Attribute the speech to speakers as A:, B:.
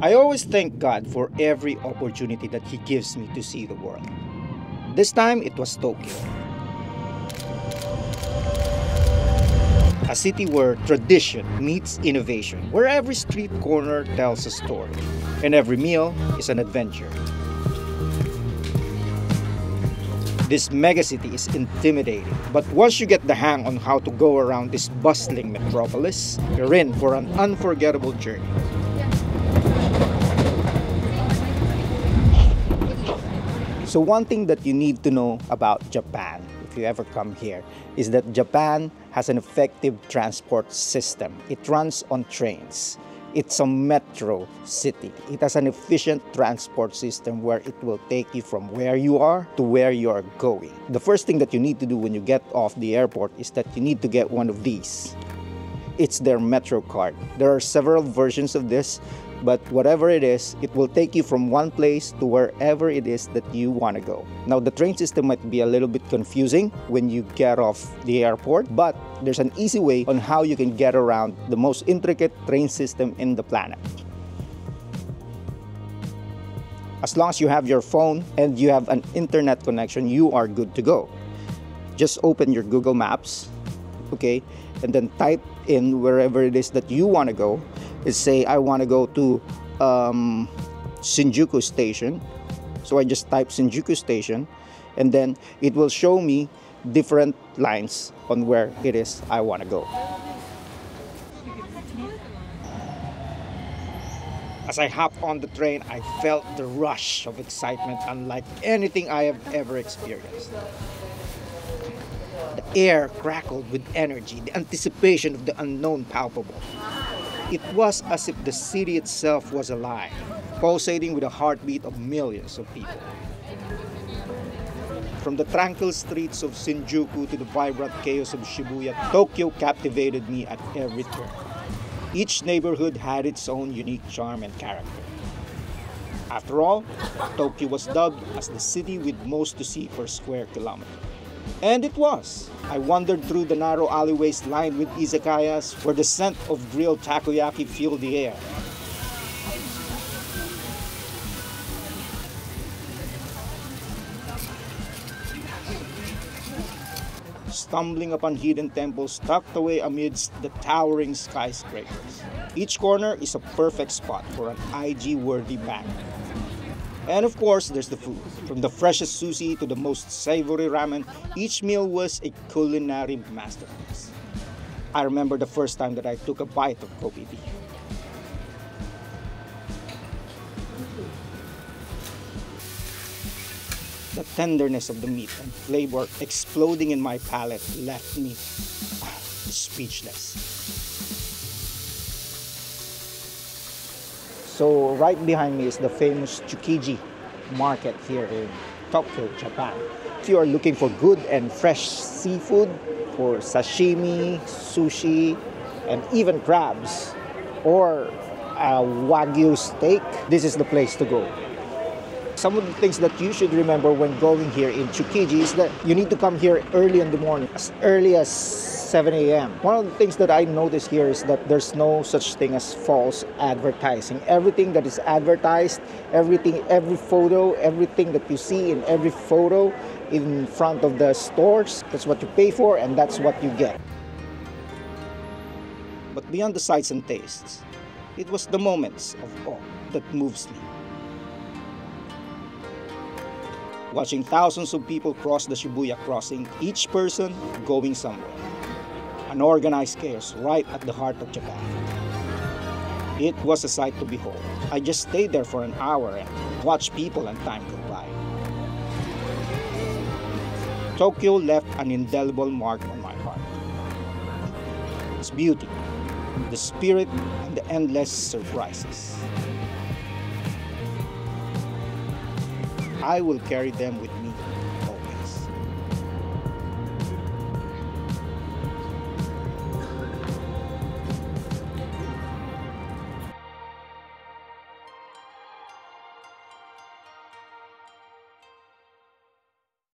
A: I always thank God for every opportunity that He gives me to see the world. This time it was Tokyo, a city where tradition meets innovation, where every street corner tells a story, and every meal is an adventure. This megacity is intimidating, but once you get the hang on how to go around this bustling metropolis, you're in for an unforgettable journey. So one thing that you need to know about Japan, if you ever come here, is that Japan has an effective transport system. It runs on trains. It's a metro city. It has an efficient transport system where it will take you from where you are to where you are going. The first thing that you need to do when you get off the airport is that you need to get one of these. It's their Metro card. There are several versions of this, but whatever it is, it will take you from one place to wherever it is that you want to go. Now, the train system might be a little bit confusing when you get off the airport, but there's an easy way on how you can get around the most intricate train system in the planet. As long as you have your phone and you have an internet connection, you are good to go. Just open your Google Maps, okay, and then type in wherever it is that you want to go. Let's say I want to go to Shinjuku Station. So I just type Shinjuku Station, and then it will show me different lines on where it is I want to go. As I hopped on the train, I felt the rush of excitement unlike anything I have ever experienced. The air crackled with energy, the anticipation of the unknown palpable. It was as if the city itself was alive, pulsating with the heartbeat of millions of people. From the tranquil streets of Shinjuku to the vibrant chaos of Shibuya, Tokyo captivated me at every turn. Each neighborhood had its own unique charm and character. After all, Tokyo was dubbed as the city with most to see per square kilometer. And it was. I wandered through the narrow alleyways lined with izakayas where the scent of grilled takoyaki filled the air. Stumbling upon hidden temples tucked away amidst the towering skyscrapers. Each corner is a perfect spot for an IG-worthy bang. And of course, there's the food. From the freshest sushi to the most savory ramen, each meal was a culinary masterpiece. I remember the first time that I took a bite of Kobe beef. The tenderness of the meat and flavor exploding in my palate left me speechless. So right behind me is the famous Tsukiji market here in Tokyo, Japan. If you are looking for good and fresh seafood, for sashimi, sushi, and even crabs, or a Wagyu steak, this is the place to go. Some of the things that you should remember when going here in Tsukiji is that you need to come here early in the morning, as early as 7 a.m. One of the things that I noticed here is that there's no such thing as false advertising. Everything that is advertised, every photo, everything that you see in every photo in front of the stores, that's what you pay for and that's what you get. But beyond the sights and tastes, it was the moments of awe that moves me. Watching thousands of people cross the Shibuya crossing, each person going somewhere. An organized chaos right at the heart of Japan. It was a sight to behold. I just stayed there for an hour and watched people and time go by. Tokyo left an indelible mark on my heart. Its beauty, the spirit, and the endless surprises. I will carry them with me